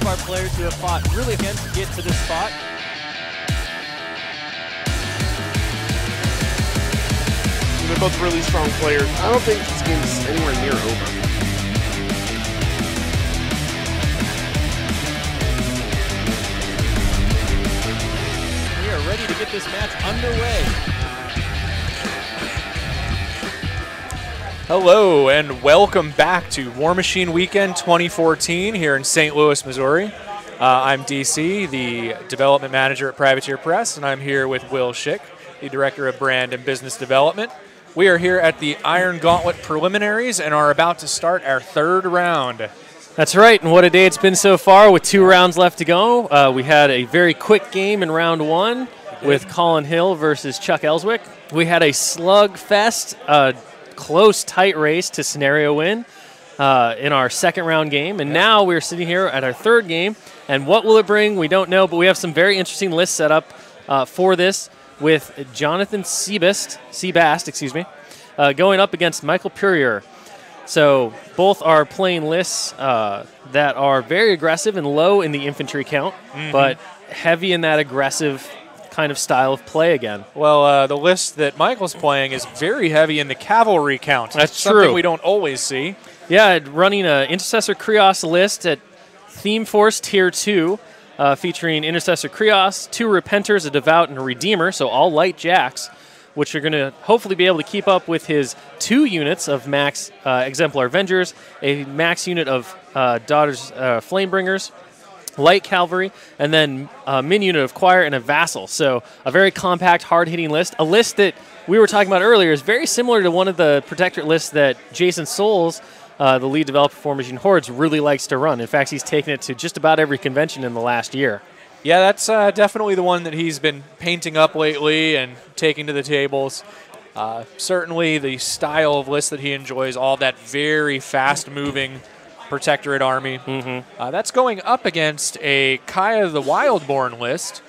our players who have fought really hard to get to this spot. They're both really strong players. I don't think this game is anywhere near over. We are ready to get this match underway. Hello and welcome back to War Machine Weekend 2014 here in St. Louis, Missouri. I'm DC, the development manager at Privateer Press, and I'm here with Will Schick, the director of brand and business development. We are here at the Iron Gauntlet preliminaries and are about to start our third round. That's right, and what a day it's been so far with 2 rounds left to go. We had a very quick game in round 1 with Colin Hill versus Chuck Ellswick. We had a slugfest, close, tight race to scenario win in our second round game, and now we're sitting here at our third game, and what will it bring? We don't know, but we have some very interesting lists set up for this, with Jonathan Sebast, going up against Michael Purrier. So both are playing lists that are very aggressive and low in the infantry count, but heavy in that aggressive kind of style of play again. Well, the list that Michael's playing is very heavy in the cavalry count. That's something true. We don't always see. Yeah, running an Intercessor Krios list at Theme Force Tier 2, featuring Intercessor Krios, 2 Repenters, a Devout, and a Redeemer, so all light jacks, which are going to hopefully be able to keep up with his 2 units of max Exemplar Avengers, a max unit of Daughters Flamebringers, light cavalry, and then a min unit of choir and a vassal. So a very compact, hard-hitting list. A list that we were talking about earlier is very similar to one of the Protectorate lists that Jason Souls, the lead developer for Machine Hordes, really likes to run. In fact, he's taken it to just about every convention in the last year. Yeah, that's definitely the one that he's been painting up lately and taking to the tables. Certainly the style of list that he enjoys, all that very fast-moving Protectorate army. That's going up against a Kaya the Wildborn list.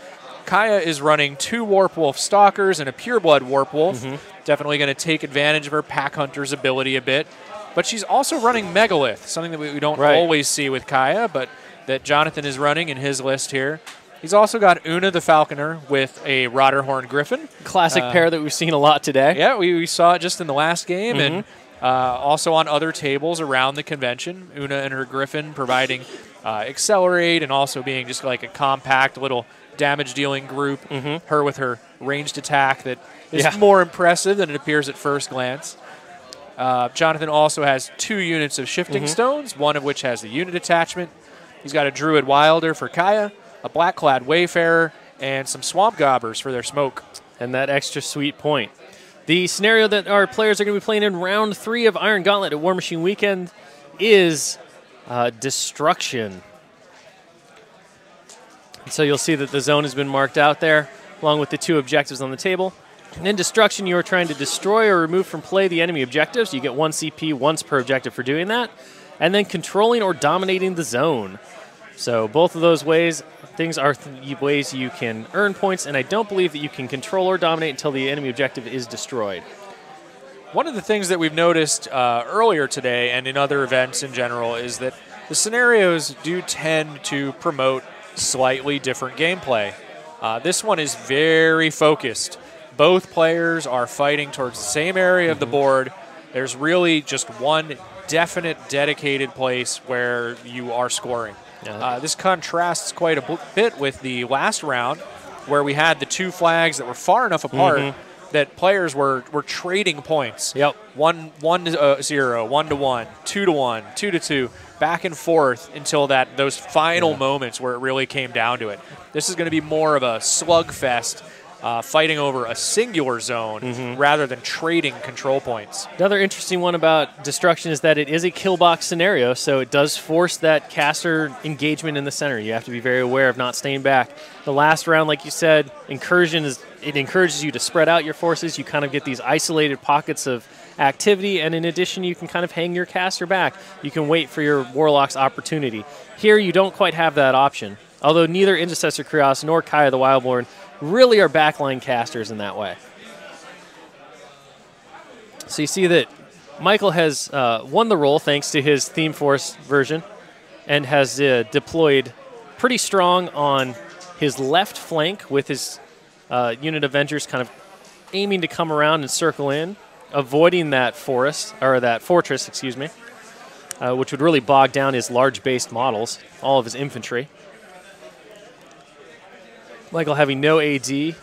Kaya is running 2 Warpwolf Stalkers and a Pureblood Warpwolf. Definitely going to take advantage of her Pack Hunter's ability a bit. But she's also running Megalith, something that we don't always see with Kaya, but that Jonathan is running in his list here. He's also got Una the Falconer with a Rotterhorn Griffin. Classic pair that we've seen a lot today. Yeah, we saw it just in the last game, and also on other tables around the convention. Una and her Griffin providing Accelerate and also being just like a compact little damage-dealing group. Her with her ranged attack that is more impressive than it appears at first glance. Jonathan also has 2 units of Shifting Stones, one of which has the unit attachment. He's got a Druid Wilder for Kaya, a Blackclad Wayfarer, and some Swamp Gobbers for their smoke. And that extra sweet point. The scenario that our players are going to be playing in round 3 of Iron Gauntlet at War Machine Weekend is Destruction. And so you'll see that the zone has been marked out there, along with the 2 objectives on the table. And in Destruction, you are trying to destroy or remove from play the enemy objectives. You get 1 CP once per objective for doing that. And then controlling or dominating the zone. So both of those ways, things are ways you can earn points, and I don't believe that you can control or dominate until the enemy objective is destroyed. One of the things that we've noticed earlier today and in other events in general is that the scenarios do tend to promote slightly different gameplay. This one is very focused. Both players are fighting towards the same area of the board. There's really just one definite, dedicated place where you are scoring. This contrasts quite a bit with the last round, where we had the 2 flags that were far enough apart that players were trading points. 1-0, 1-1, 2-1, 2-2, back and forth until those final moments where it really came down to it. This is going to be more of a slugfest, fighting over a singular zone rather than trading control points. Another interesting one about Destruction is that it is a kill box scenario, so it does force that caster engagement in the center. You have to be very aware of not staying back. The last round, like you said, Incursion it encourages you to spread out your forces. You kind of get these isolated pockets of activity, and in addition, you can kind of hang your caster back. You can wait for your Warlock's opportunity. Here, you don't quite have that option, although neither Intercessor Krios nor Kaya the Wildborn really are backline casters in that way. So you see that Michael has won the role thanks to his Theme Force version and has deployed pretty strong on his left flank with his unit Avengers kind of aiming to come around and circle in, avoiding that fortress, excuse me, which would really bog down his large-based models, all of his infantry. Michael having no AD.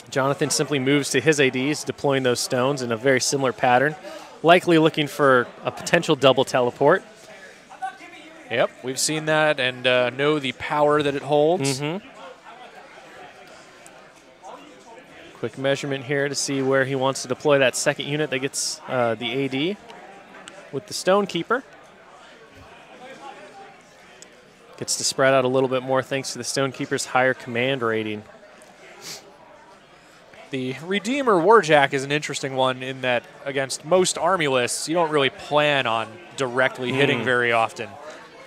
Jonathan simply moves to his ADs, deploying those stones in a very similar pattern, likely looking for a potential double teleport. Yep, we've seen that and know the power that it holds. Quick measurement here to see where he wants to deploy that second unit that gets the AD with the Stonekeeper. Gets to spread out a little bit more thanks to the Stonekeeper's higher command rating. The Redeemer Warjack is an interesting one in that against most army lists, you don't really plan on directly hitting very often.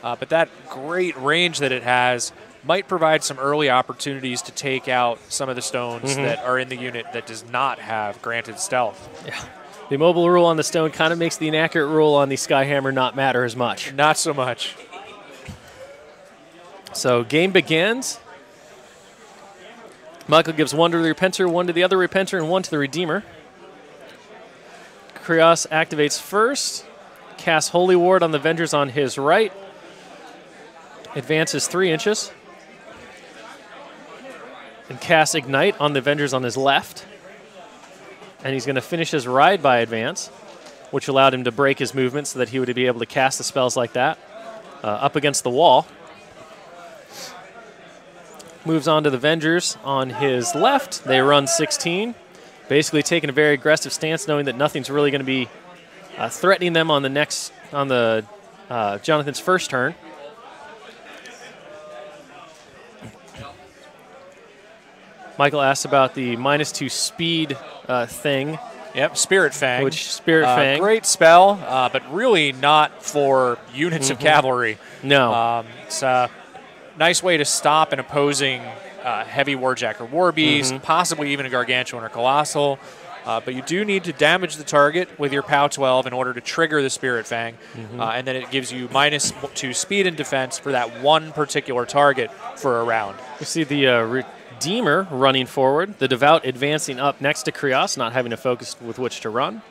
But that great range that it has might provide some early opportunities to take out some of the stones that are in the unit that does not have granted stealth. Yeah. The mobile rule on the stone kind of makes the inaccurate rule on the Skyhammer not matter as much. Not so much. So game begins. Michael gives one to the Repenter, one to the other Repenter, and one to the Redeemer. Krios activates first, casts Holy Ward on the Avengers on his right, advances 3 inches, and casts Ignite on the Avengers on his left. And he's going to finish his ride by advance, which allowed him to break his movement so that he would be able to cast the spells like that up against the wall. Moves on to the Avengers on his left. They run 16, basically taking a very aggressive stance, knowing that nothing's really going to be threatening them on the Jonathan's first turn. Michael asked about the -2 speed thing. Yep, Spirit Fang. Spirit Fang. Great spell, but really not for units of cavalry. No. It's a nice way to stop an opposing heavy Warjack or Warbeast, possibly even a Gargantuan or Colossal. But you do need to damage the target with your POW 12 in order to trigger the Spirit Fang. And then it gives you -2 speed and defense for that one particular target for a round. You see the Redeemer running forward, the Devout advancing up next to Krios, not having a focus with which to run.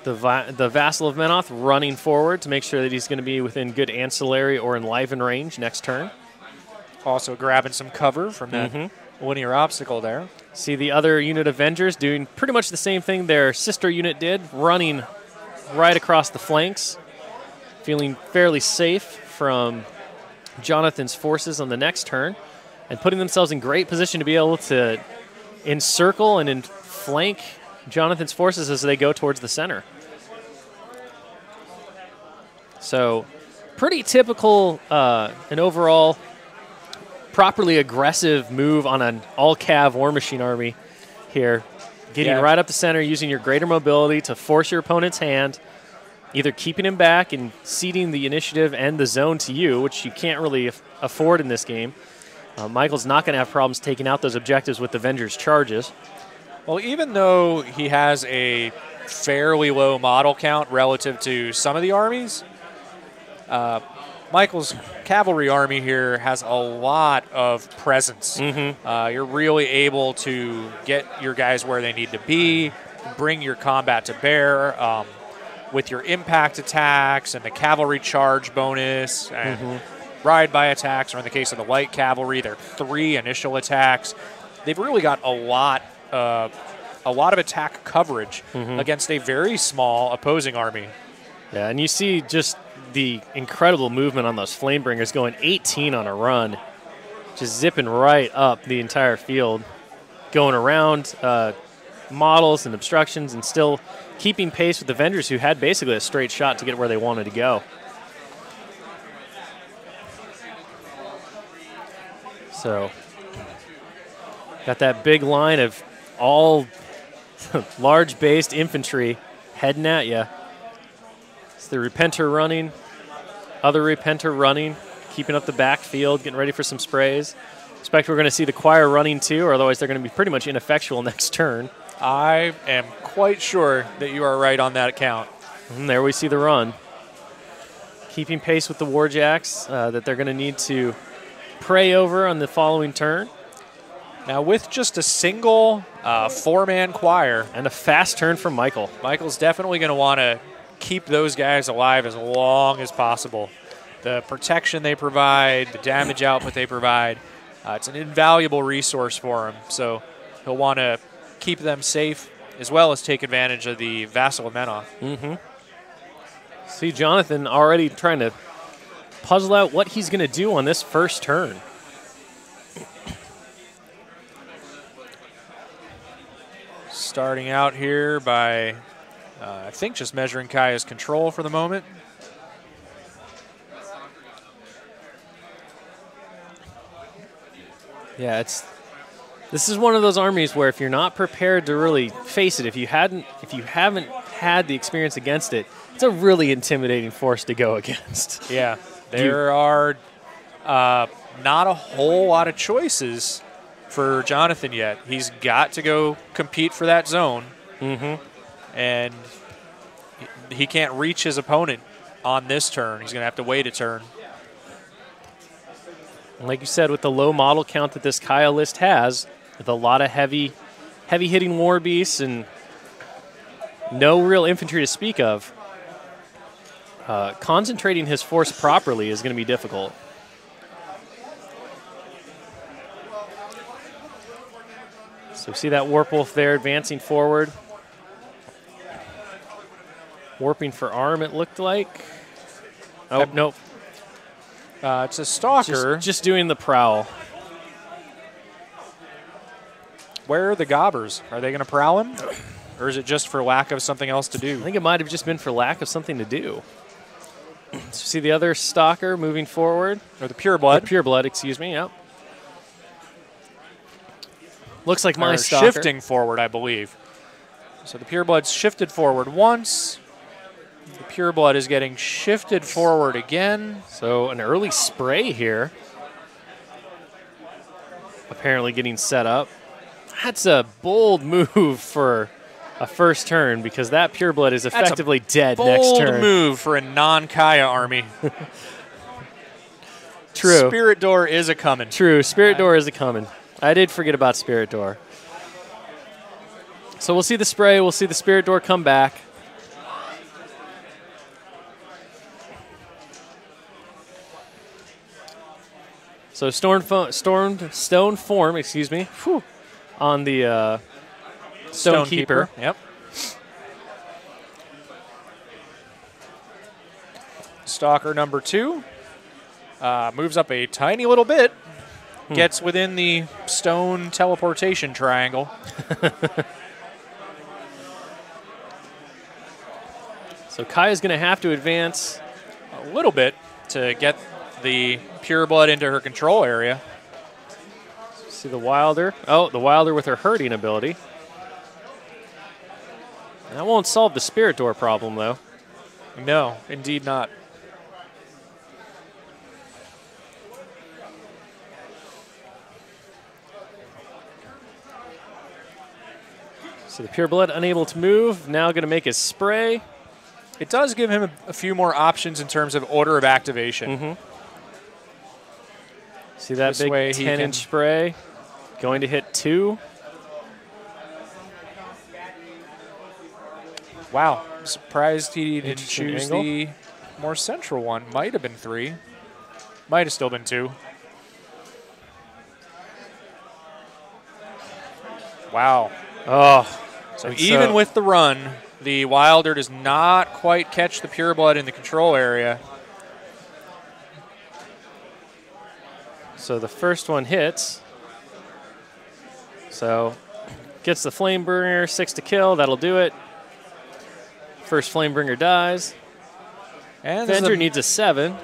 The Vassal of Menoth running forward to make sure that he's going to be within good ancillary or enliven range next turn. Also grabbing some cover from that linear obstacle there. See the other unit Avengers doing pretty much the same thing their sister unit did, running right across the flanks, feeling fairly safe from Jonathan's forces on the next turn, and putting themselves in great position to be able to encircle and flank Jonathan's forces as they go towards the center. So pretty typical and overall properly aggressive move on an all-cav War Machine army here. Getting right up the center, using your greater mobility to force your opponent's hand, either keeping him back and ceding the initiative and the zone to you, which you can't really afford in this game. Michael's not going to have problems taking out those objectives with the Avengers charges. Well, even though he has a fairly low model count relative to some of the armies, Michael's cavalry army here has a lot of presence. You're really able to get your guys where they need to be, bring your combat to bear with your impact attacks and the cavalry charge bonus and ride-by attacks, or in the case of the light cavalry, their 3 initial attacks. They've really got a lot of attack coverage against a very small opposing army. Yeah, and you see just the incredible movement on those Flamebringers going 18 on a run, just zipping right up the entire field, going around models and obstructions and still keeping pace with the Avengers, who had basically a straight shot to get where they wanted to go. So got that big line of all large-based infantry heading at you. It's the Repenter running, other Repenter running, keeping up the backfield, getting ready for some sprays. Expect we're going to see the Choir running too, or otherwise they're going to be pretty much ineffectual next turn. I am quite sure that you are right on that count. And there we see the run. keeping pace with the Warjacks that they're going to need to pray over on the following turn. Now with just a single 4-man choir. And a fast turn from Michael. Michael's definitely going to want to keep those guys alive as long as possible. The protection they provide, the damage output they provide, it's an invaluable resource for him. So he'll want to keep them safe as well as take advantage of the Vassal of Menoth. Mm-hmm. See Jonathan already trying to puzzle out what he's going to do on this first turn. Starting out here by, I think, just measuring Kaya's control for the moment. Yeah, this is one of those armies where if you're not prepared to really face it, if you haven't had the experience against it, it's a really intimidating force to go against. Yeah, there are not a whole lot of choices for Jonathan yet. He's got to go compete for that zone, and he can't reach his opponent on this turn. He's going to have to wait a turn. Like you said, with the low model count that this Kaya list has, with a lot of heavy hitting war beasts and no real infantry to speak of, concentrating his force properly is going to be difficult. So see that Warp Wolf there advancing forward. Warping for arm, it looked like. Oh, nope. It's a Stalker. Just doing the prowl. Where are the Gobbers? Are they going to prowl him? Or is it just for lack of something else to do? I think it might have just been for lack of something to do. So see the other Stalker moving forward. Or the Pureblood. The Pureblood, excuse me, yep. Looks like my Stalker. Shifting forward, I believe. So the Pureblood's shifted forward once. The Pureblood is getting shifted forward again. So an early spray here. Apparently getting set up. That's a bold move for a first turn because that Pureblood is effectively dead next turn. Bold move for a non-Kaya army. True. Spirit Door is a-coming. True. Spirit Door is a-coming. I did forget about Spirit Door. So we'll see the spray. We'll see the Spirit Door come back. So stone form, excuse me, on the Stone Keeper. Yep. Stalker number 2 moves up a tiny little bit. Gets within the stone teleportation triangle. So Kaya's going to have to advance a little bit to get the Pureblood into her control area. See the Wilder. Oh, the Wilder with her hurting ability. That won't solve the Spirit Door problem, though. No, indeed not. So the Pureblood unable to move, now going to make his spray. It does give him a few more options in terms of order of activation. See that This way big he 10-inch spray going to hit 2. Wow, I'm surprised he didn't Interesting choose angle. the more central one. Might have been 3. Might have still been 2. Wow. Oh. So even with the run, the Wilder does not quite catch the Pureblood in the control area. So the first one hits. So gets the Flamebringer, 6 to kill. That'll do it. First Flamebringer dies. And Avenger needs a 7.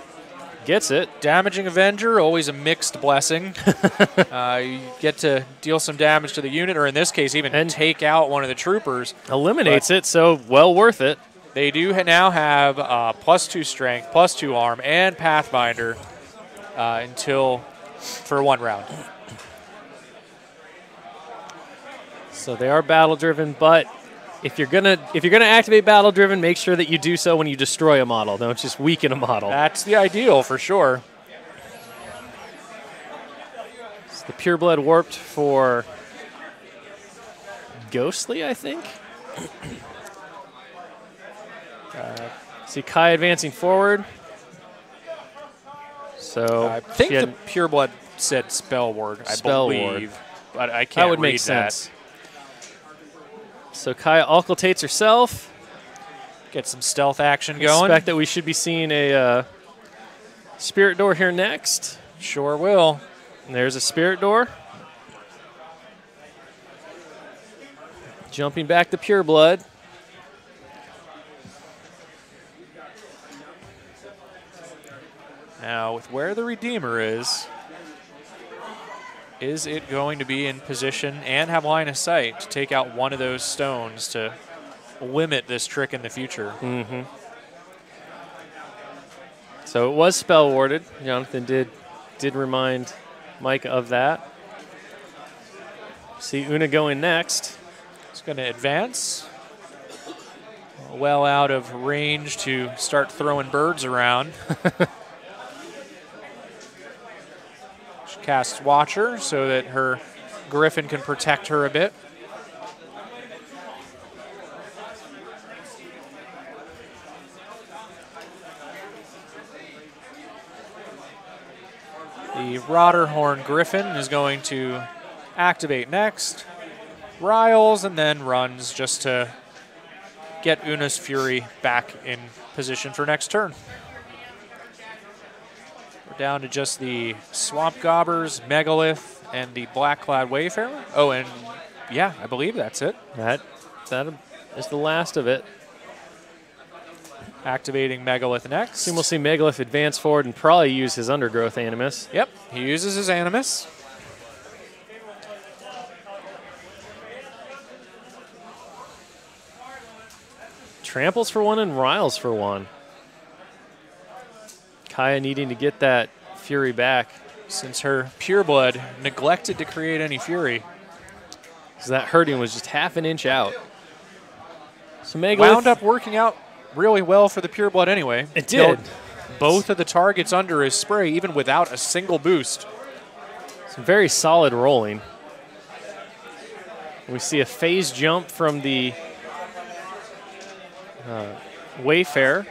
Gets it. Damaging Avenger, always a mixed blessing. You get to deal some damage to the unit, or in this case, even take out one of the troopers. Eliminates it, so well worth it. They do now have +2 strength, +2 arm, and Pathfinder for 1 round. So they are battle-driven, but if you're gonna activate Battle Driven, make sure that you do so when you destroy a model. Don't just weaken a model. That's the ideal for sure. So the Pureblood warped for Ghostly, I think. See Kai advancing forward. So I think the Pureblood said Spell Ward, I believe. But I can't That would read make sense. So Kai occultates herself. Get some stealth action going. Expect that we should be seeing a Spirit Door here next. Sure will. And there's a Spirit Door. Jumping back to Pureblood. Now, with where the Redeemer is it going to be in position and have line of sight to take out one of those stones to limit this trick in the future? Mm-hmm. So it was spell warded. Jonathan did remind Mike of that. See Una going next. He's going to advance. Well out of range to start throwing birds around. She casts Watcher so that her Griffin can protect her a bit. The Rotterhorn Griffin is going to activate next, riles, and then runs just to get Una's Fury back in position for next turn. We're down to just the Swamp Gobbers, Megalith, and the Blackcloud Wayfarer. Oh, and yeah, I believe that's it. That is the last of it. Activating Megalith next. Soon we'll see Megalith advance forward and probably use his Undergrowth Animus. Yep, he uses his Animus. Tramples for one and riles for one. Kaya needing to get that Fury back. Since her Pureblood neglected to create any Fury. So that hurting was just half an inch out. So Megalith wound up working out really well for the Pureblood anyway. It did. Both of the targets under his spray, even without a single boost. Some very solid rolling. We see a phase jump from the Wayfarer,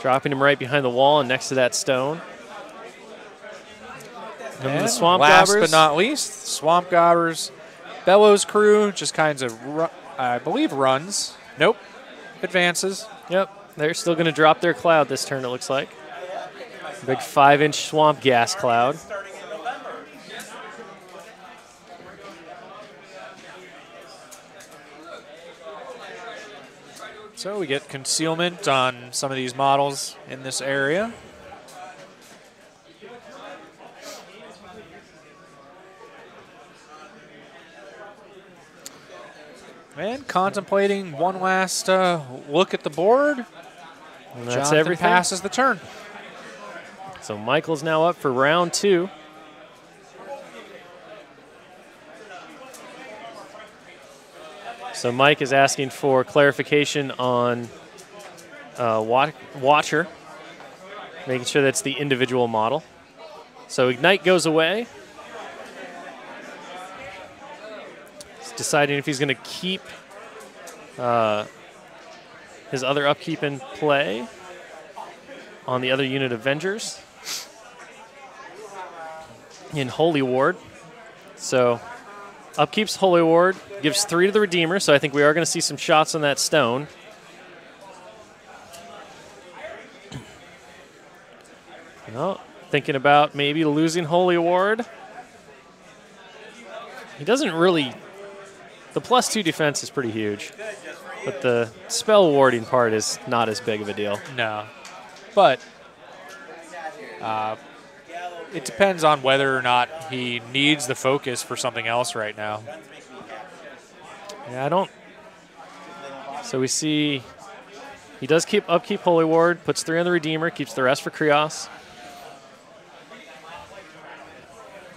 dropping him right behind the wall and next to that stone. And the Swamp last Gobbers. but not least, Swamp Gobbers. Bellows crew just kinds of, I believe, runs. Nope. Advances. Yep. They're still going to drop their cloud this turn, it looks like. Big 5-inch swamp gas cloud. So we get concealment on some of these models in this area. And contemplating one last look at the board. And that's Jonathan everything. passes the turn. So Michael's now up for round 2. So Mike is asking for clarification on Watcher, making sure that's the individual model. So Ignite goes away. He's deciding if he's going to keep his other upkeep in play on the other unit Avengers in Holy Ward. So upkeeps Holy Ward, gives 3 to the Redeemer, so I think we are going to see some shots on that stone. Well, thinking about maybe losing Holy Ward. He doesn't really... The +2 defense is pretty huge, but the spell warding part is not as big of a deal. No. But it depends on whether or not he needs the focus for something else right now. Yeah, I don't. So we see he does upkeep Holy Ward, puts 3 on the Redeemer, keeps the rest for Krios.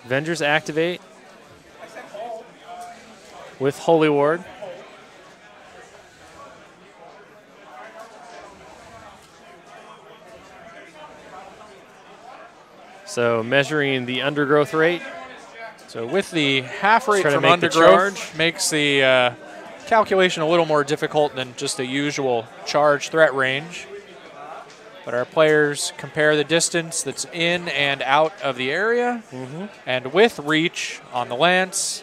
Avengers activate with Holy Ward. So measuring the undergrowth rate. So with the half rate Try to from make the undergrowth, charge. makes the calculation a little more difficult than just the usual charge threat range. But our players compare the distance that's in and out of the area, and with reach on the lance.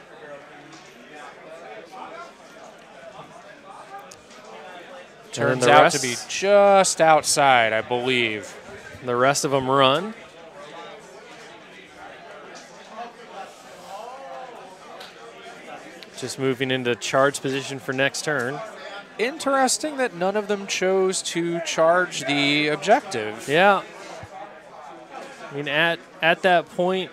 Turns out to be just outside, I believe. The rest of them run. Just moving into charge position for next turn. Interesting that none of them chose to charge the objective. Yeah. I mean, at that point,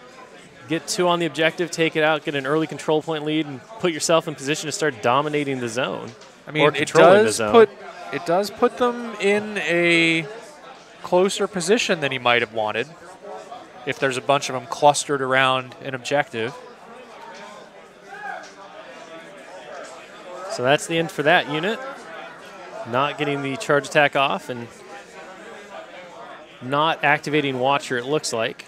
get 2 on the objective, take it out, get an early control point lead, and put yourself in position to start dominating the zone. I mean, or controlling the zone. It does put them in a closer position than he might have wanted if there's a bunch of them clustered around an objective. So that's the end for that unit. Not getting the charge attack off and not activating Watcher, it looks like.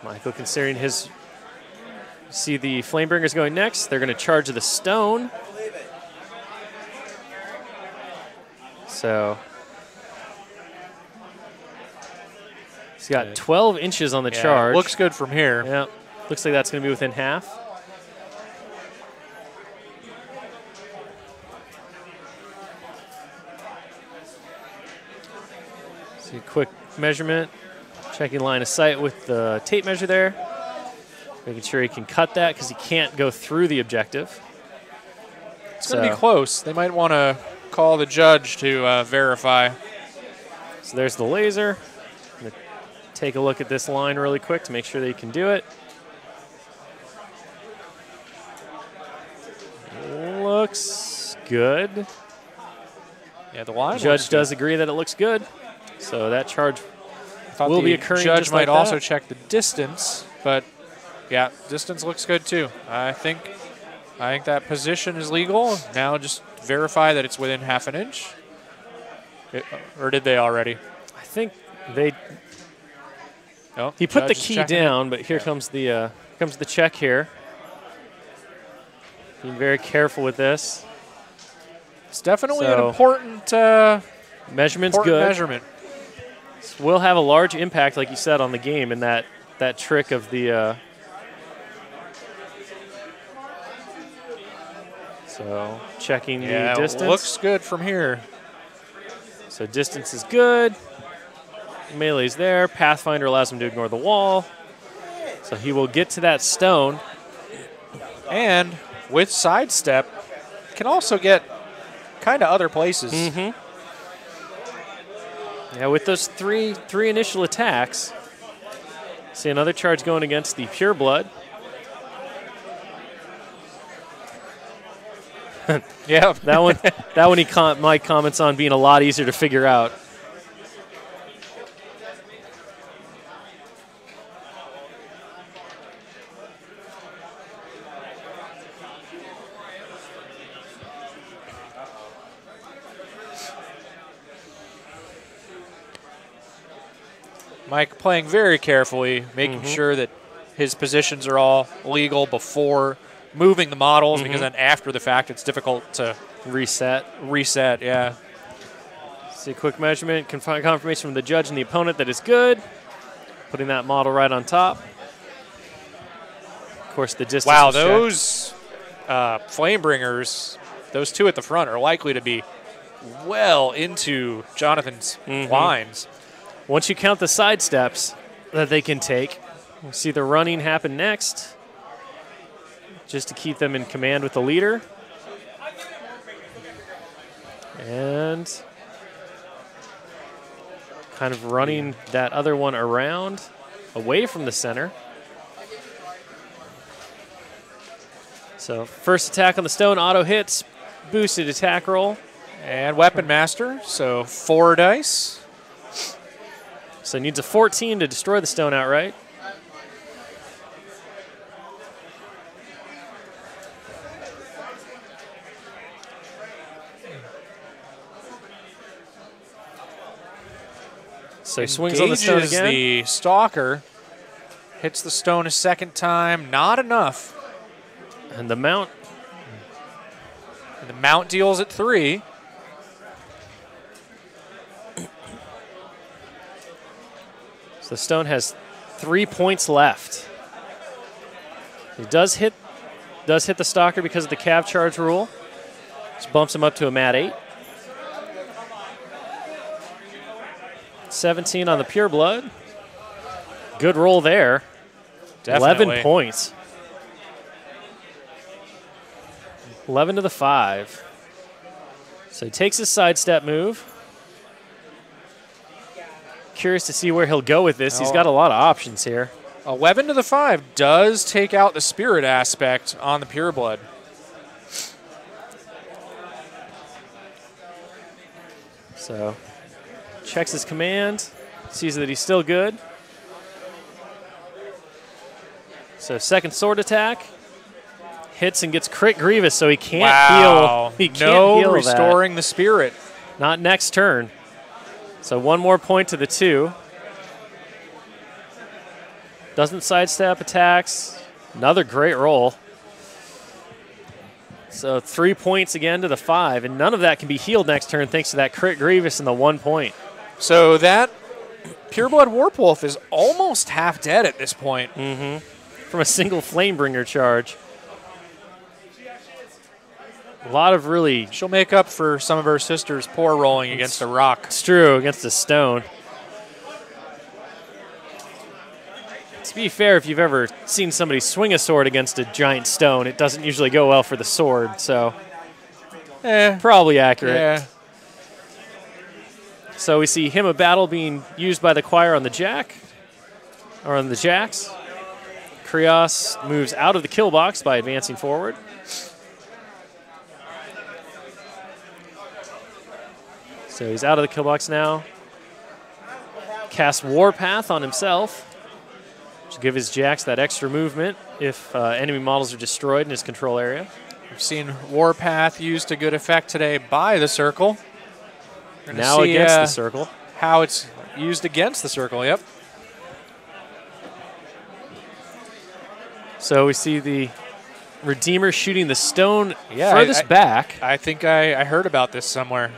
Michael considering his... See the Flamebringers going next. They're going to charge the stone. So he's got 12 inches on the charge. Looks good from here. Yeah, looks like that's going to be within half. See a quick measurement. Checking line of sight with the tape measure there. Making sure he can cut that because he can't go through the objective. It's going to be close. They might want to call the judge to verify. So there's the laser. I'm going to take a look at this line really quick to make sure that he can do it. Looks good. Yeah, the line. Judge does agree that it looks good. So that charge will be occurring. Judge just might like also that. check the distance, but yeah, distance looks good too. I think that position is legal. Now just verify that it's within half an inch. Or did they already? I think they. Oh, he put the Judge is key checking down, but here comes the check here. Being very careful with this. It's definitely an So, important measurement's important good. measurement. Will have a large impact, like you said, on the game, and that trick of the. So checking the distance. Looks good from here. So distance is good. Melee's there. Pathfinder allows him to ignore the wall. So he will get to that stone. And with sidestep, can also get kind of other places. Yeah, with those three initial attacks. See another charge going against the Pure Blood. Yeah, That one Mike comments on being a lot easier to figure out. Mike playing very carefully, making sure that his positions are all legal before moving the models, because then after the fact it's difficult to Reset. yeah. See a quick measurement, confirmation from the judge and the opponent that is good. Putting that model right on top. Of course, the distance. Wow, was checked. those Flamebringers, those two at the front, are likely to be well into Jonathan's lines. Once you count the side steps that they can take, we'll see the running happen next, just to keep them in command with the leader. And kind of running that other one around, away from the center. So first attack on the stone, auto hits, boosted attack roll. And Weapon Master, so 4 dice. So needs a 14 to destroy the stone outright. So he swings on the stone engages again. the stalker. Hits the stone a second time. Not enough. And the mount. And the mount deals at 3. So the stone has 3 points left. He does hit the stalker because of the cav charge rule. Just bumps him up to a mat 8. 17 on the pure blood. Good roll there. Definitely. 11 points. 11 to the 5. So he takes his sidestep move. Curious to see where he'll go with this. He's got a lot of options here. 11 to the 5 does take out the spirit aspect on the pure blood. So checks his command, sees that he's still good. So second sword attack, hits and gets crit grievous, so he can't heal. He can't heal restoring the spirit. Not next turn. So 1 more point to the 2. Doesn't sidestep attacks. Another great roll. So 3 points again to the 5, and none of that can be healed next turn thanks to that crit grievous and the 1 point. So that Pureblood Warpwolf is almost half dead at this point. From a single Flamebringer charge. A lot of really... She'll make up for some of her sister's poor rolling against a rock. It's true, against a stone. To be fair, if you've ever seen somebody swing a sword against a giant stone, it doesn't usually go well for the sword, so probably accurate. Yeah. So we see Hymn of Battle being used by the choir on the jack, or on the jacks. Krios moves out of the kill box by advancing forward. So he's out of the kill box now. Casts Warpath on himself. To give his jacks that extra movement if enemy models are destroyed in his control area. We've seen Warpath used to good effect today by the circle. Now see, against the circle. How it's used against the circle, yep. So we see the Redeemer shooting the stone furthest back. I think I heard about this somewhere.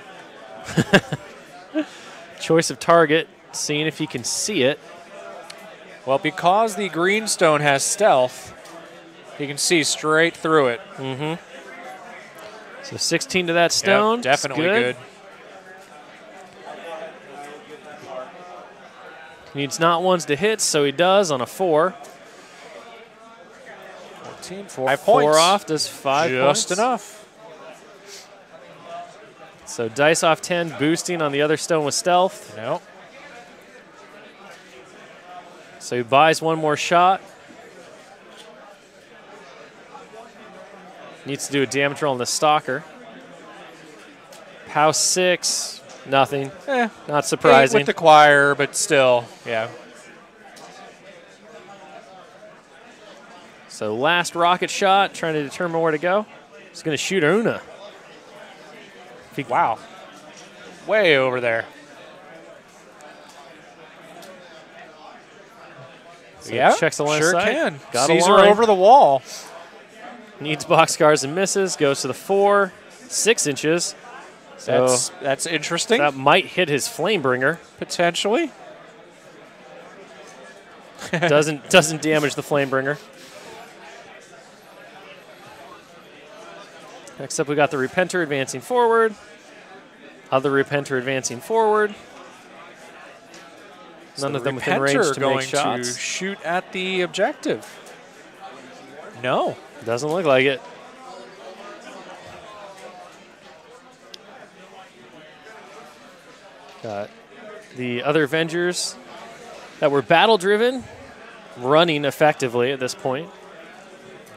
Choice of target, seeing if he can see it. Well, because the green stone has stealth, he can see straight through it. So 16 to that stone. Yep, definitely good. He needs not ones to hit, so he does on a 4. 14, 5 points. 4 off does 5 points. Just enough. So dice off 10, boosting on the other stone with stealth. No. So he buys 1 more shot. Needs to do a damage roll on the stalker. Pow 6, nothing. Not surprising. 8 with the choir, but still, yeah. So last rocket shot, trying to determine where to go. He's going to shoot Una. Wow. Way over there. So yeah, checks the line sure of sight. can. Got Sees a her line. over the wall. Needs boxcars and misses. Goes to the 4, 6 inches. So That's interesting. that might hit his Flamebringer. Potentially. Doesn't damage the Flamebringer. Next up, we got the Repenter advancing forward. Other Repenter advancing forward. None of them within range to going make shots. to shoot at the objective. No. Doesn't look like it. Got the other Avengers that were battle-driven, running effectively at this point.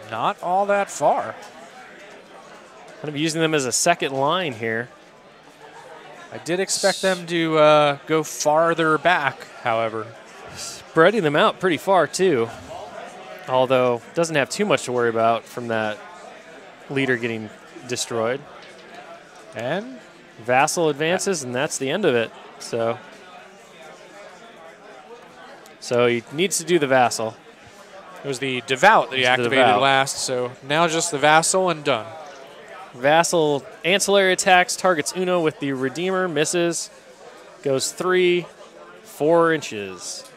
Not all that far. Kind of using them as a second line here. I did expect them to go farther back, however. Spreading them out pretty far, too. Although, doesn't have too much to worry about from that leader getting destroyed. And Vassal advances, and that's the end of it. So So he needs to do the Vassal. It was the Devout that he activated last, so now just the Vassal and done. Vassal ancillary attacks, targets Uno with the Redeemer, misses, goes 3-4 inches.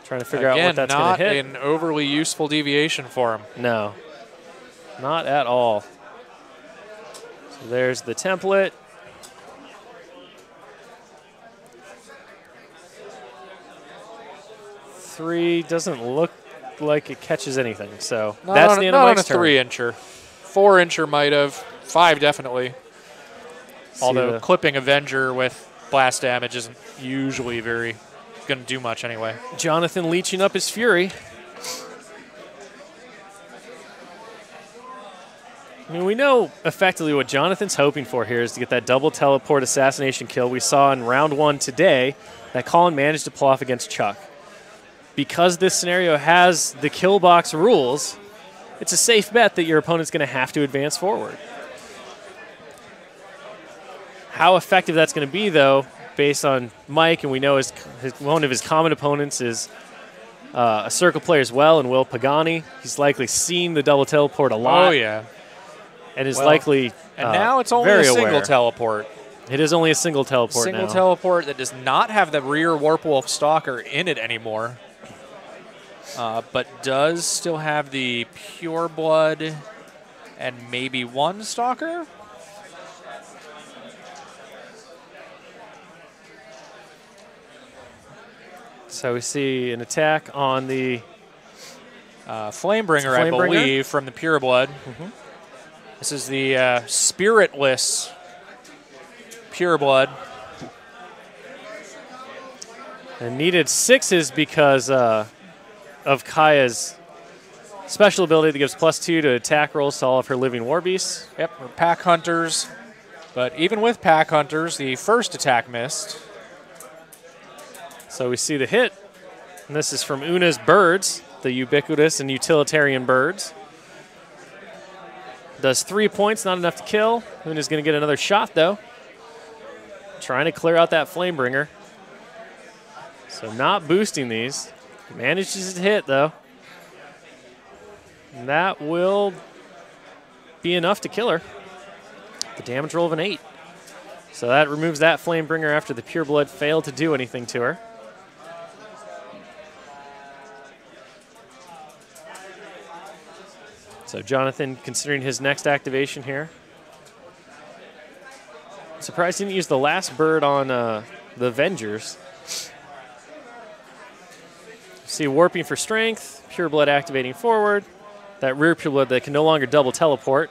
Trying to figure out what that's going to hit. Not an overly useful deviation for him. No, not at all. So there's the template. Three doesn't look like it catches anything, so that's the end of Mike's turn. Not on a 3-incher. 4-incher might have. 5 definitely. Although clipping Avenger with blast damage isn't usually going to do much anyway. Jonathan leeching up his Fury. I mean, we know effectively what Jonathan's hoping for here is to get that double teleport assassination kill we saw in round 1 today that Colin managed to pull off against Chuck. Because this scenario has the kill box rules, it's a safe bet that your opponent's going to have to advance forward. How effective that's going to be, though, based on Mike, and we know one of his common opponents is a circle player as well, and Will Pagani. He's likely seen the double teleport a lot. Oh, yeah. And is likely and now it's only a single teleport. It is only a single teleport now. Single teleport that does not have the rear Warp Wolf Stalker in it anymore. But does still have the Pure Blood and maybe 1 Stalker? So we see an attack on the Flamebringer, I believe, from the Pure Blood. This is the Spiritless Pure Blood. And needed 6s because of Kaya's special ability that gives +2 to attack rolls to all of her living war beasts. Yep, we're Pack Hunters. But even with Pack Hunters, the first attack missed. So we see the hit. And this is from Una's birds, the ubiquitous and utilitarian birds. Does 3 points, not enough to kill. Una's going to get another shot, though. Trying to clear out that Flamebringer. So not boosting these. Manages to hit, though. And that will be enough to kill her. The damage roll of an 8. So that removes that Flamebringer after the Pure Blood failed to do anything to her. So Jonathan considering his next activation here. Surprised he didn't use the last bird on the Avengers. See Warping for strength, Pure Blood activating forward. That rear Pure Blood that can no longer double teleport.